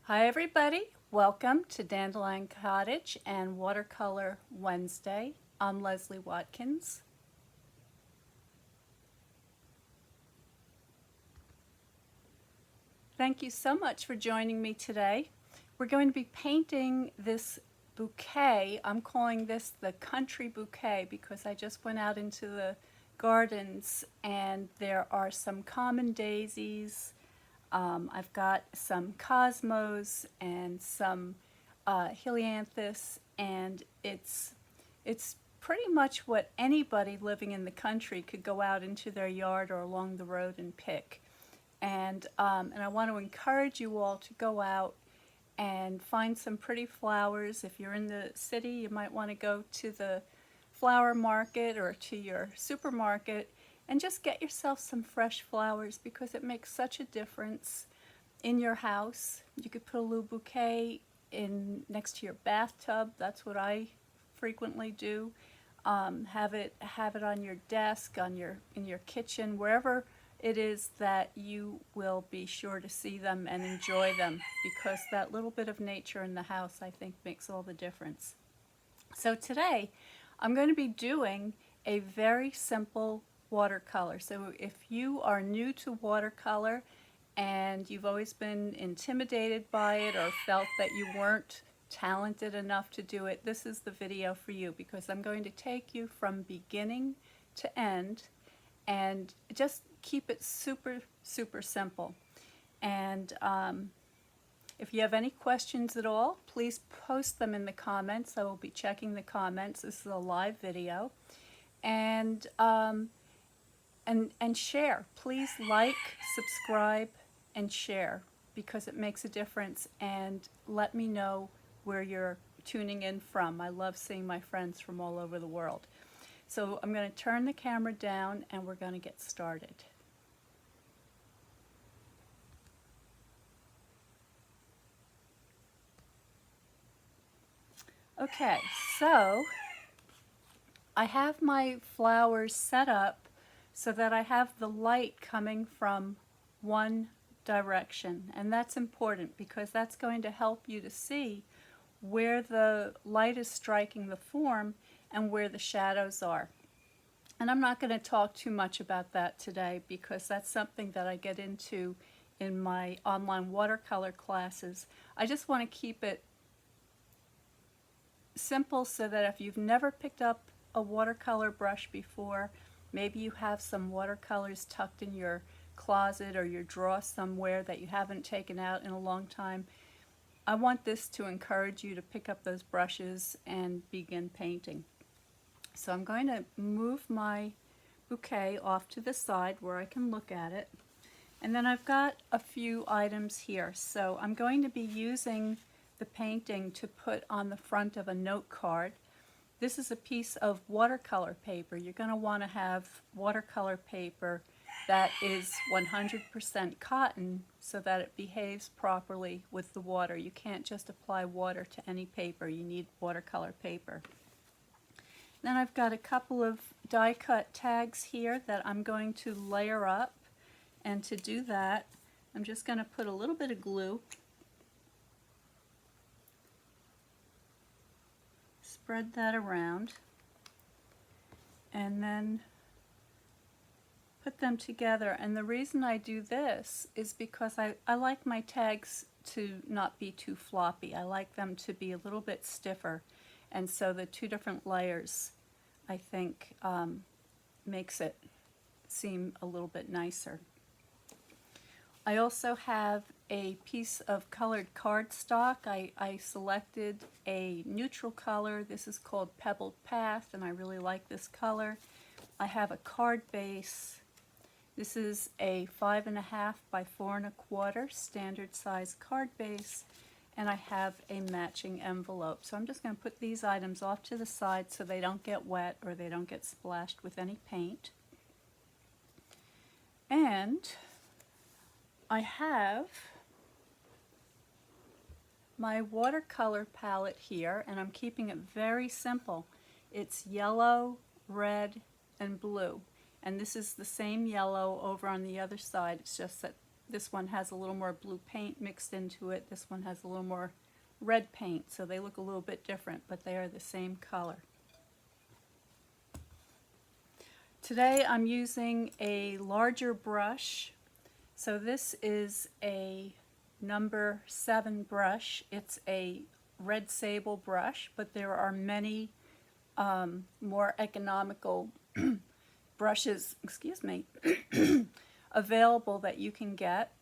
Hi everybody, welcome to Dandelion Cottage and Watercolor Wednesday. I'm Leslie Watkins. Thank you so much for joining me today. We're going to be painting this bouquet. I'm calling this the country bouquet because I just went out into the gardens and there are some common daisies. I've got some cosmos and some helianthus, and it's pretty much what anybody living in the country could go out into their yard or along the road and pick. And I want to encourage you all to go out and find some pretty flowers. If you're in the city, you might want to go to the flower market or to your supermarket and just get yourself some fresh flowers because it makes such a difference in your house. You could put a little bouquet in next to your bathtub. That's what I frequently do. Have it on your desk, in your kitchen, wherever it is that you will be sure to see them and enjoy them, because that little bit of nature in the house, I think, makes all the difference. So today I'm going to be doing a very simple watercolor. So if you are new to watercolor and you've always been intimidated by it or felt that you weren't talented enough to do it, this is the video for you, because I'm going to take you from beginning to end and just keep it super simple. And if you have any questions at all, please post them in the comments. I will be checking the comments. This is a live video. And share. Please like, subscribe, and share, because it makes a difference. And let me know where you're tuning in from. I love seeing my friends from all over the world. So I'm going to turn the camera down and we're going to get started. Okay, so I have my flowers set up so that I have the light coming from one direction, and that's important because that's going to help you to see where the light is striking the form and where the shadows are. And I'm not going to talk too much about that today because that's something that I get into in my online watercolor classes. I just want to keep it simple so that if you've never picked up a watercolor brush before, maybe you have some watercolors tucked in your closet or your drawer somewhere that you haven't taken out in a long time, I want this to encourage you to pick up those brushes and begin painting. So I'm going to move my bouquet off to the side where I can look at it. And then I've got a few items here. So I'm going to be using the painting to put on the front of a note card. This is a piece of watercolor paper. You're going to want to have watercolor paper that is 100% cotton so that it behaves properly with the water. You can't just apply water to any paper. You need watercolor paper. Then I've got a couple of die cut tags here that I'm going to layer up. And to do that, I'm just going to put a little bit of glue, spread that around, and then put them together. And the reason I do this is because I like my tags to not be too floppy. I like them to be a little bit stiffer. And so the two different layers, I think, makes it seem a little bit nicer. I also have a piece of colored cardstock. I selected a neutral color. This is called Pebbled Path, and I really like this color. I have a card base. This is a 5.5 by 4.25 standard size card base, and I have a matching envelope. So I'm just going to put these items off to the side so they don't get wet or they don't get splashed with any paint. And I have my watercolor palette here, and I'm keeping it very simple. It's yellow, red, and blue. And this is the same yellow over on the other side. It's just that this one has a little more blue paint mixed into it. This one has a little more red paint, so they look a little bit different, but they are the same color. Today I'm using a larger brush. So this is a number 7 brush. It's a red sable brush, but there are many more economical brushes, excuse me, available that you can get.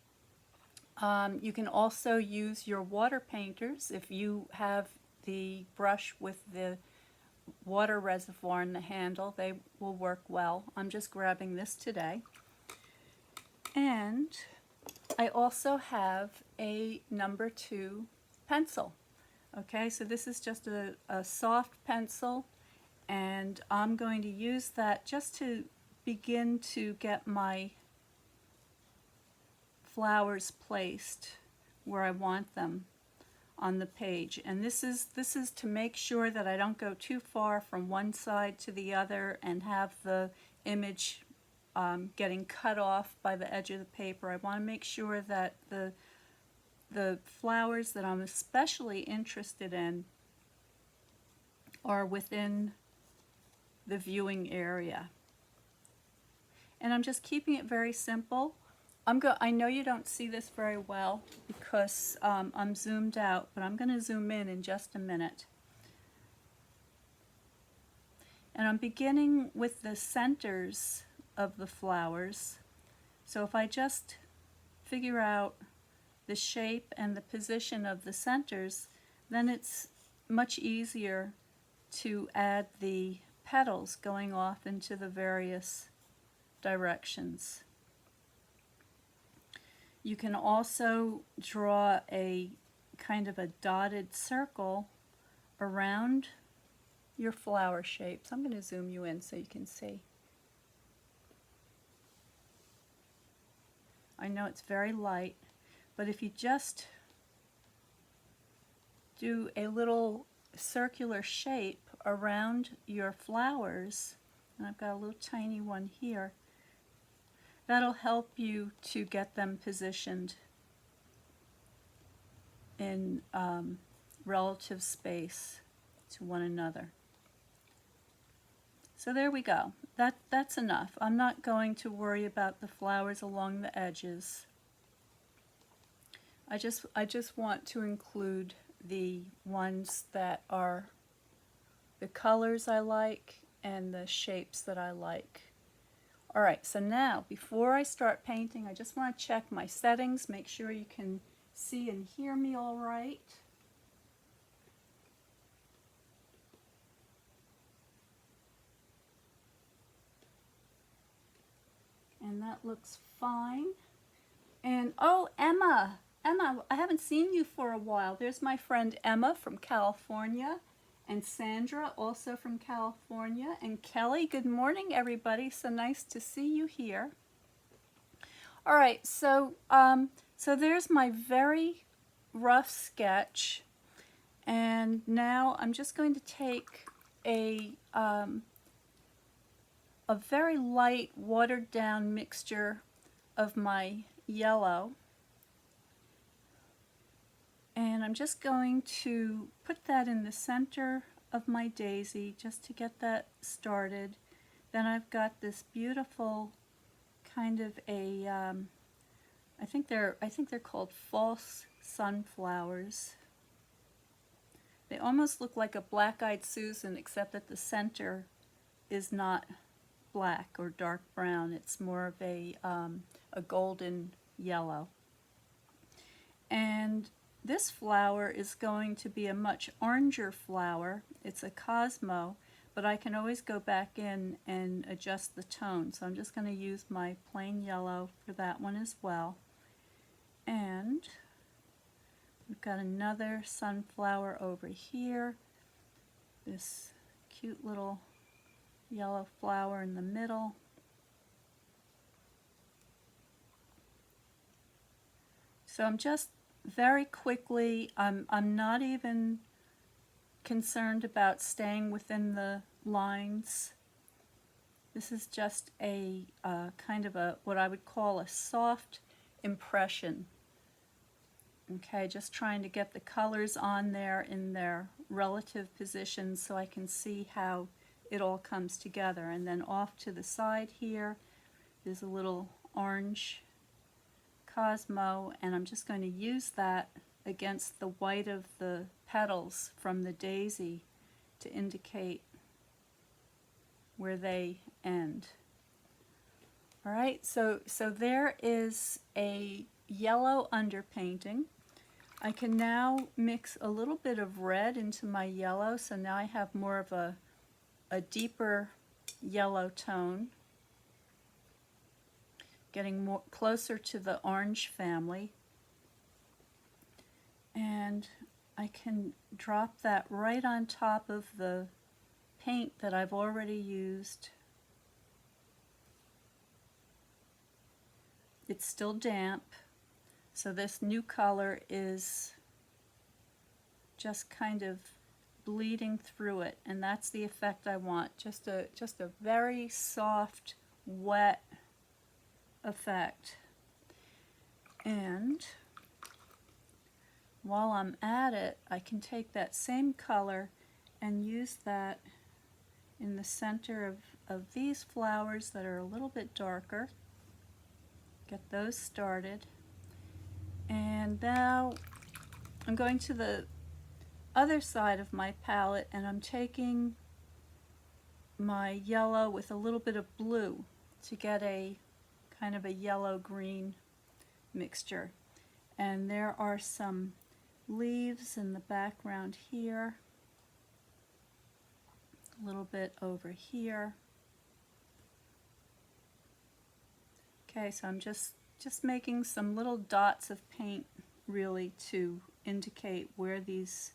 You can also use your water painters. If you have the brush with the water reservoir in the handle, they will work well. I'm just grabbing this today. And I also have a number 2 pencil. Okay, so this is just a soft pencil, and I'm going to use that just to begin to get my flowers placed where I want them on the page. And this is to make sure that I don't go too far from one side to the other and have the image getting cut off by the edge of the paper. I want to make sure that the flowers that I'm especially interested in are within the viewing area. And I'm just keeping it very simple. I know you don't see this very well because I'm zoomed out, but I'm going to zoom in just a minute. And I'm beginning with the centers of the flowers. So if I just figure out the shape and the position of the centers, then it's much easier to add the petals going off into the various directions. You can also draw a kind of a dotted circle around your flower shapes. I'm going to zoom you in so you can see. I know it's very light, but if you just do a little circular shape around your flowers, and I've got a little tiny one here, that'll help you to get them positioned in relative space to one another. So there we go. That's enough. I'm not going to worry about the flowers along the edges. I just want to include the ones that are the colors I like and the shapes that I like. Alright, so now before I start painting, I just want to check my settings, make sure you can see and hear me all right. And that looks fine. And oh, Emma, I haven't seen you for a while. There's my friend Emma from California, and Sandra also from California, and Kelly. Good morning, everybody. So nice to see you here. All right, so there's my very rough sketch, and now I'm just going to take a very light watered down mixture of my yellow, and I'm just going to put that in the center of my daisy just to get that started. Then I've got this beautiful kind of a I think they're called false sunflowers. They almost look like a black-eyed Susan, except that the center is not black or dark brown. It's more of a golden yellow. And this flower is going to be a much oranger flower. It's a Cosmo, but I can always go back in and adjust the tone. So I'm just going to use my plain yellow for that one as well. And we've got another sunflower over here. This cute little yellow flower in the middle. So I'm just very quickly, I'm not even concerned about staying within the lines. This is just a kind of a what I would call a soft impression. Okay, just trying to get the colors on there in their relative positions so I can see how it all comes together. And then off to the side here is a little orange Cosmo, and I'm just going to use that against the white of the petals from the daisy to indicate where they end. All right, so there is a yellow underpainting. I can now mix a little bit of red into my yellow, so now I have more of a deeper yellow tone, getting more closer to the orange family. And I can drop that right on top of the paint that I've already used. It's still damp, so this new color is just kind of bleeding through it, and that's the effect I want. Just a very soft, wet effect. And while I'm at it, I can take that same color and use that in the center of these flowers that are a little bit darker. Get those started. And now I'm going to the other side of my palette, and I'm taking my yellow with a little bit of blue to get a kind of a yellow-green mixture. And there are some leaves in the background here, a little bit over here. Okay, so I'm just making some little dots of paint really to indicate where these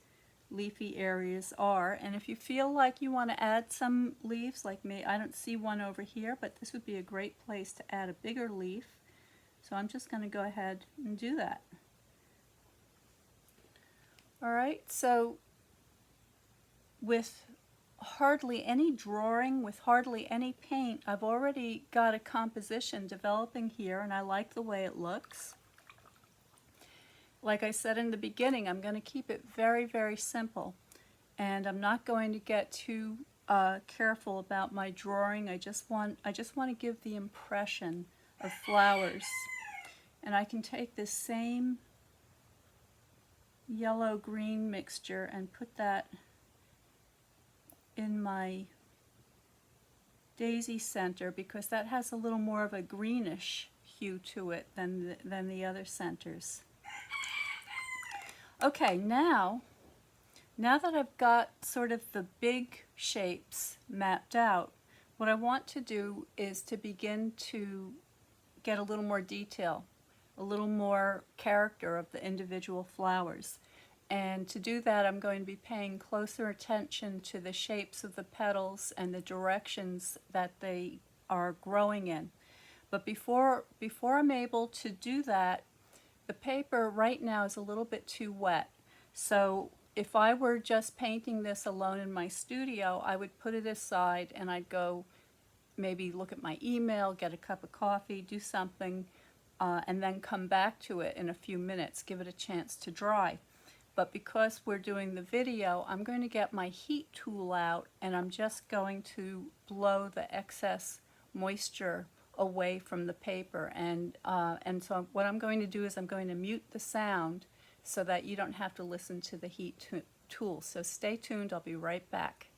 leafy areas are. And if you feel like you want to add some leaves, like me, I don't see one over here, but this would be a great place to add a bigger leaf. So I'm just going to go ahead and do that. Alright, so with hardly any drawing, with hardly any paint, I've already got a composition developing here, and I like the way it looks. Like I said in the beginning, I'm going to keep it very, very simple, and I'm not going to get too careful about my drawing. I just want to give the impression of flowers. And I can take this same yellow-green mixture and put that in my daisy center, because that has a little more of a greenish hue to it than the other centers. Okay, now that I've got sort of the big shapes mapped out, what I want to do is to begin to get a little more detail, a little more character of the individual flowers. And to do that, I'm going to be paying closer attention to the shapes of the petals and the directions that they are growing in. But before I'm able to do that, the paper right now is a little bit too wet. So if I were just painting this alone in my studio, I would put it aside and I'd go maybe look at my email, get a cup of coffee, do something, and then come back to it in a few minutes, give it a chance to dry. But because we're doing the video, I'm going to get my heat tool out, and I'm just going to blow the excess moisture away from the paper. And so what I'm going to do is I'm going to mute the sound so that you don't have to listen to the heat tool. So stay tuned, I'll be right back.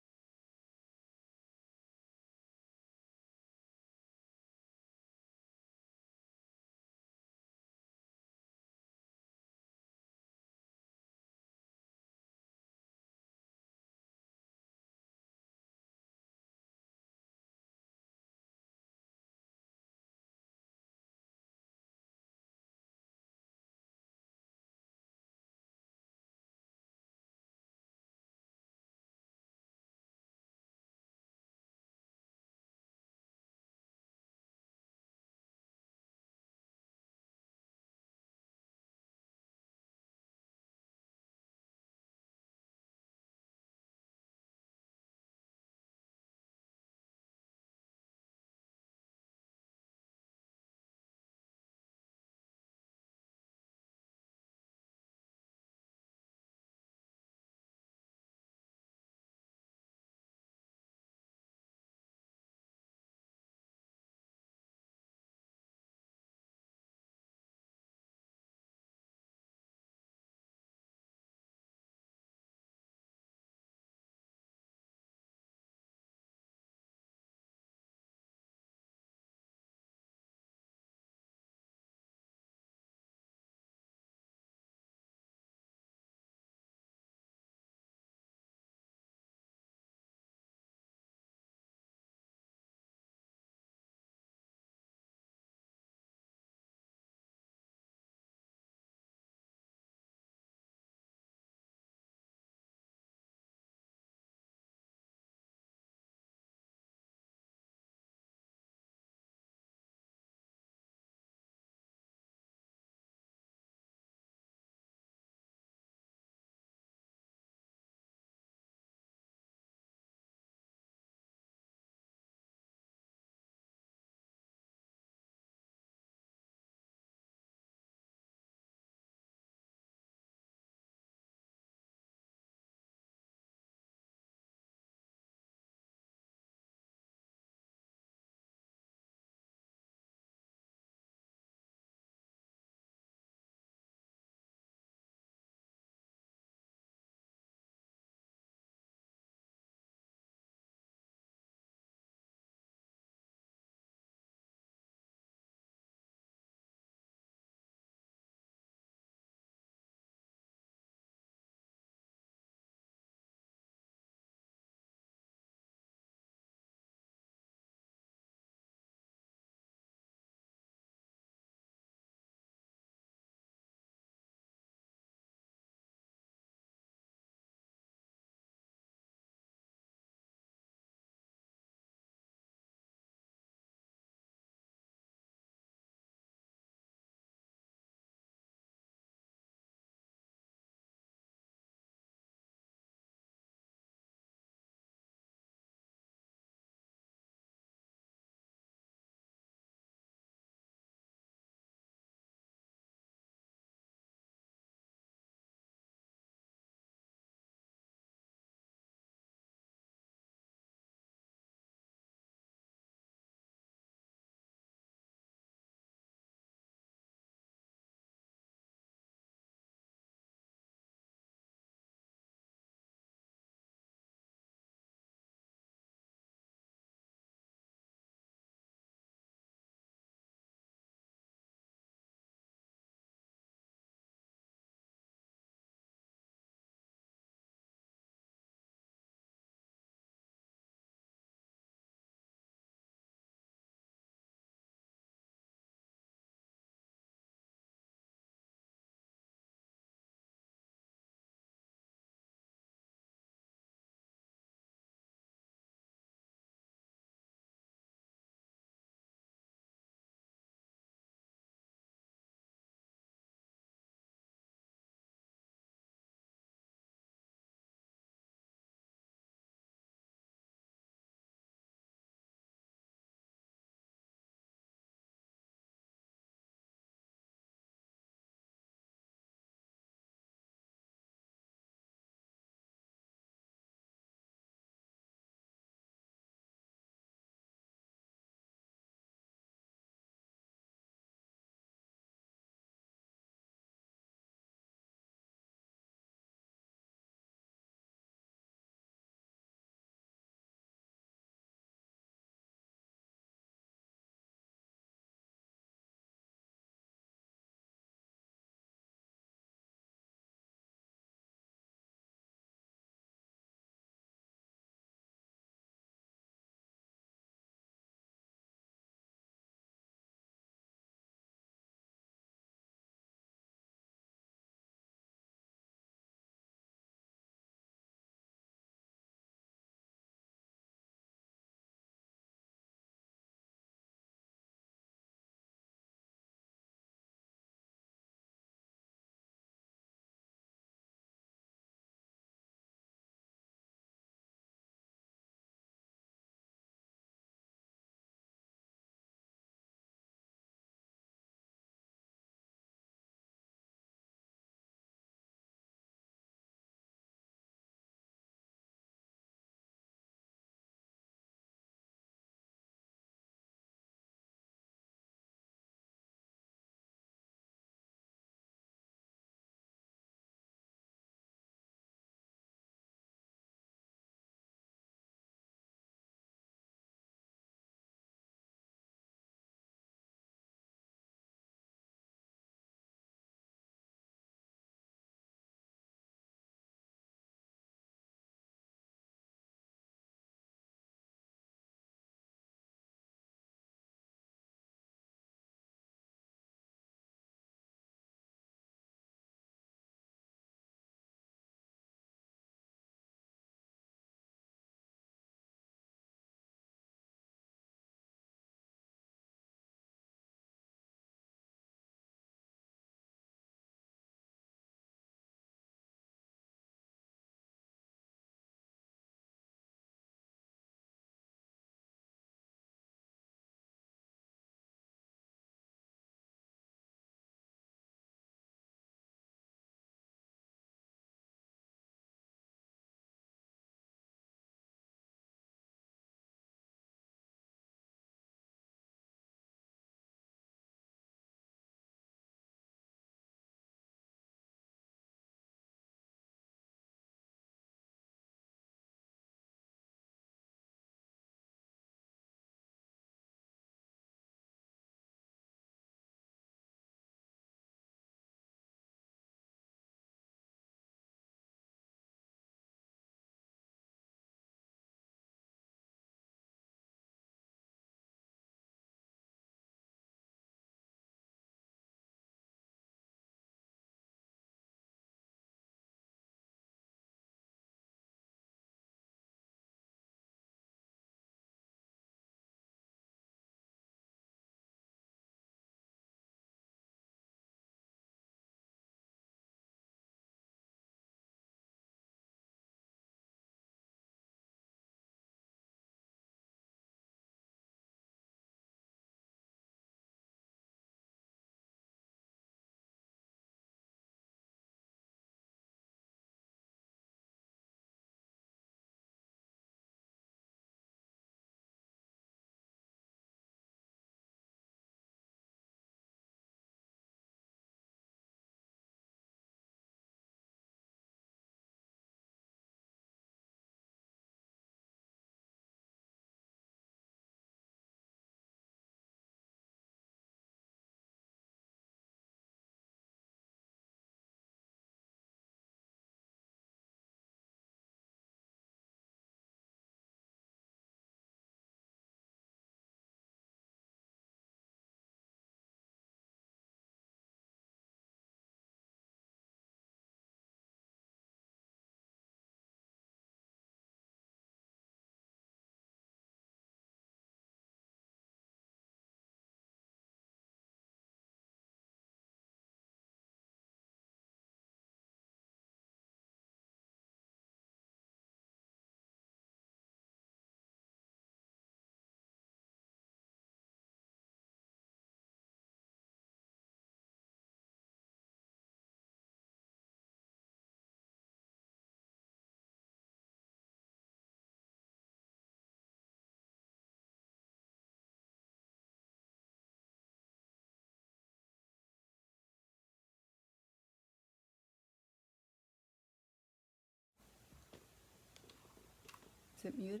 Is it muted?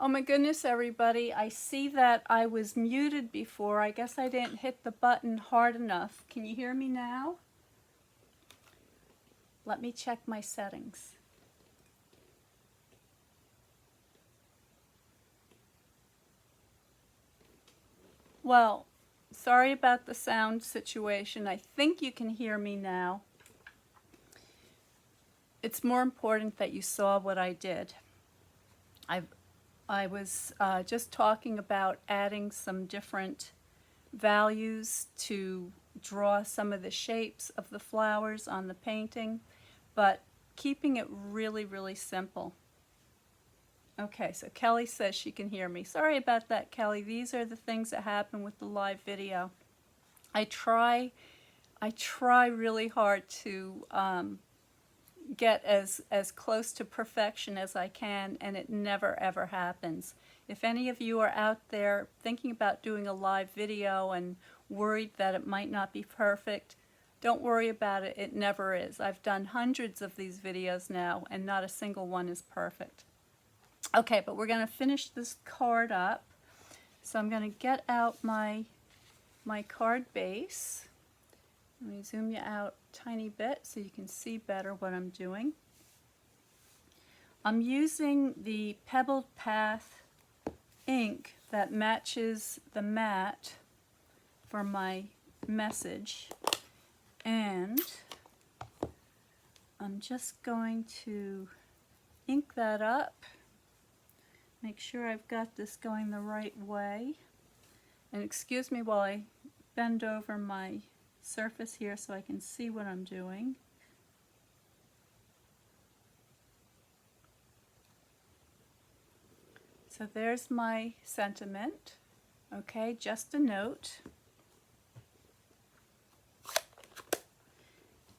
Oh my goodness, everybody. I see that I was muted before. I guess I didn't hit the button hard enough. Can you hear me now? Let me check my settings. Well, sorry about the sound situation. I think you can hear me now. It's more important that you saw what I did. I was just talking about adding some different values to draw some of the shapes of the flowers on the painting, but keeping it really, really simple. Okay, so Kelly says she can hear me. Sorry about that, Kelly. These are the things that happen with the live video. I try really hard to get as close to perfection as I can, and it never ever happens. If any of you are out there thinking about doing a live video and worried that it might not be perfect, don't worry about it. It never is. I've done hundreds of these videos now, and not a single one is perfect. Okay, but we're going to finish this card up. So I'm going to get out my card base. Let me zoom you out a tiny bit so you can see better what I'm doing. I'm using the Pebbled Path ink that matches the mat for my message, and I'm just going to ink that up, make sure I've got this going the right way, and excuse me while I bend over my surface here so I can see what I'm doing. So there's my sentiment. Okay, just a note.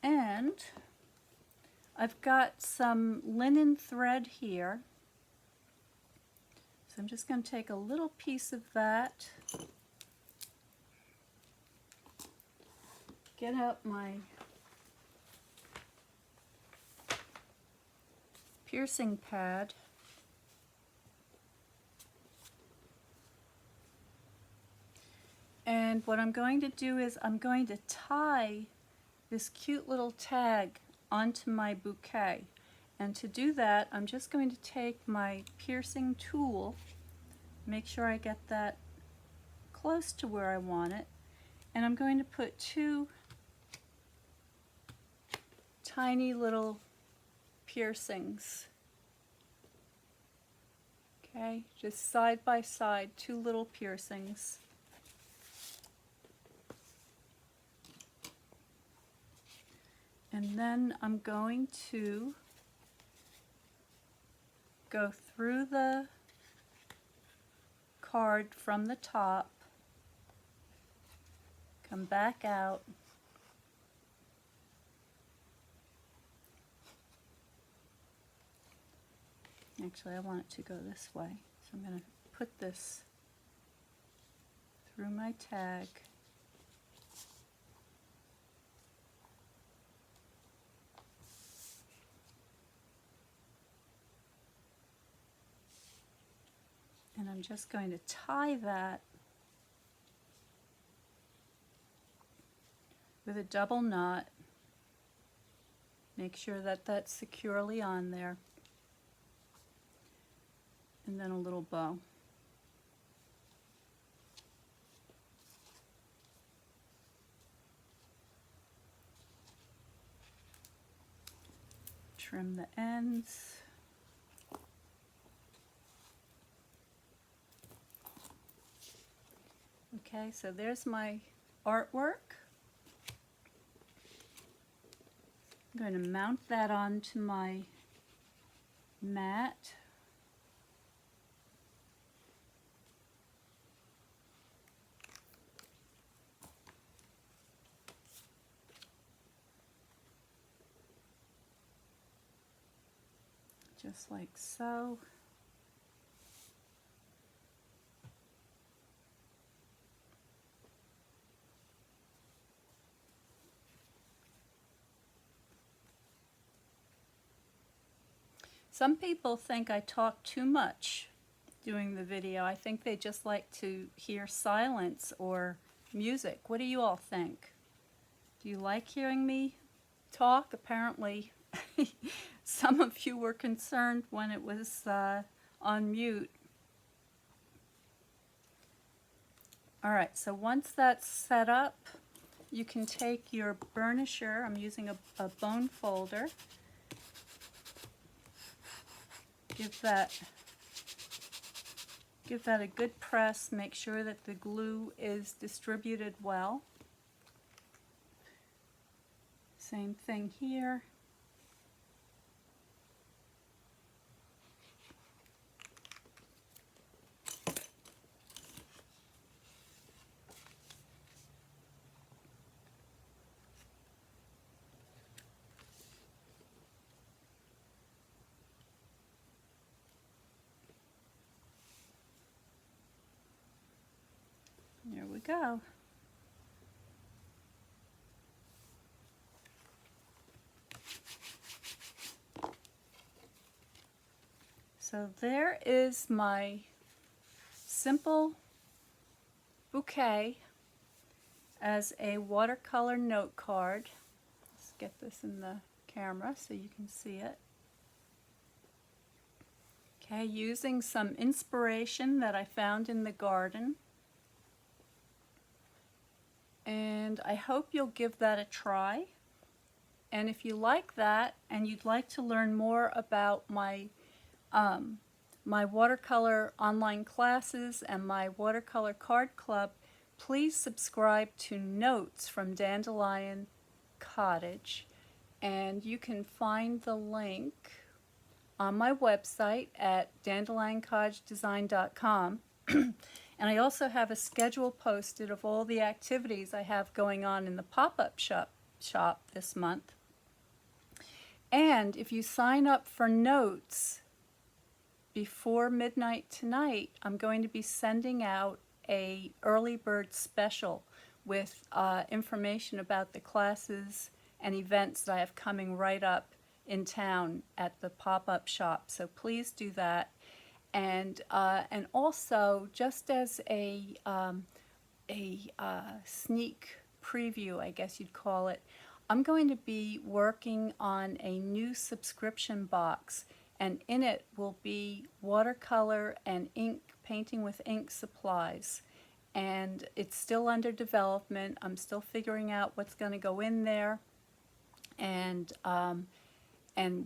And I've got some linen thread here. So I'm just going to take a little piece of that, get out my piercing pad, and what I'm going to do is I'm going to tie this cute little tag onto my bouquet. And to do that, I'm just going to take my piercing tool, make sure I get that close to where I want it, and I'm going to put two tiny little piercings. Okay, just side by side, two little piercings. And then I'm going to go through the card from the top, come back out, actually I want it to go this way, so I'm going to put this through my tag, and I'm just going to tie that with a double knot. Make sure that that's securely on there, and then a little bow. Trim the ends. Okay, so there's my artwork. I'm going to mount that onto my mat. just like so. Some people think I talk too much doing the video. I think they just like to hear silence or music. What do you all think? Do you like hearing me talk? Apparently some of you were concerned when it was on mute. Alright, so once that's set up, you can take your burnisher. I'm using a bone folder. Give that a good press. Make sure that the glue is distributed well. Same thing here. There we go. So there is my Simple Bouquet as a watercolor note card. Let's get this in the camera so you can see it. Okay, using some inspiration that I found in the garden. And I hope you'll give that a try. And if you like that and you'd like to learn more about my my watercolor online classes and my watercolor card club, please subscribe to Notes from Dandelion Cottage. And you can find the link on my website at dandelioncottagedesign.com. And I also have a schedule posted of all the activities I have going on in the pop-up shop this month. And if you sign up for Notes before midnight tonight, I'm going to be sending out a early bird special with information about the classes and events that I have coming right up in town at the pop-up shop. So please do that. And also, just as a sneak preview, I guess you'd call it, I'm going to be working on a new subscription box, and in it will be watercolor and ink, painting with ink supplies. And it's still under development. I'm still figuring out what's going to go in there and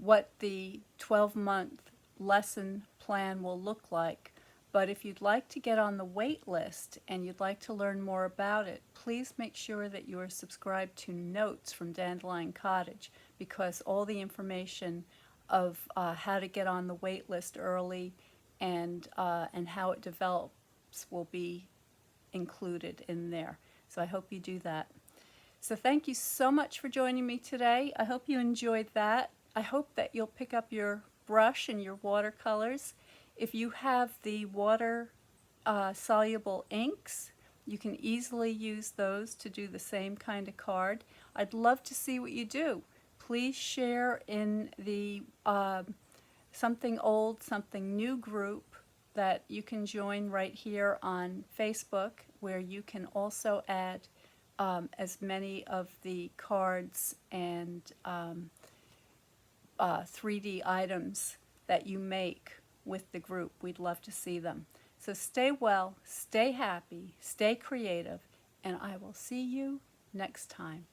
what the 12-month lesson plan will look like. But if you'd like to get on the wait list and you'd like to learn more about it, please make sure that you are subscribed to Notes from Dandelion Cottage, because all the information of how to get on the wait list early and how it develops will be included in there. So I hope you do that. So thank you so much for joining me today. I hope you enjoyed that. I hope that you'll pick up your brush and your watercolors. If you have the water soluble inks, you can easily use those to do the same kind of card. I'd love to see what you do. Please share in the Something Old, Something New group that you can join right here on Facebook, where you can also add as many of the cards and 3D items that you make with the group. We'd love to see them. So stay well, stay happy, stay creative, and I will see you next time.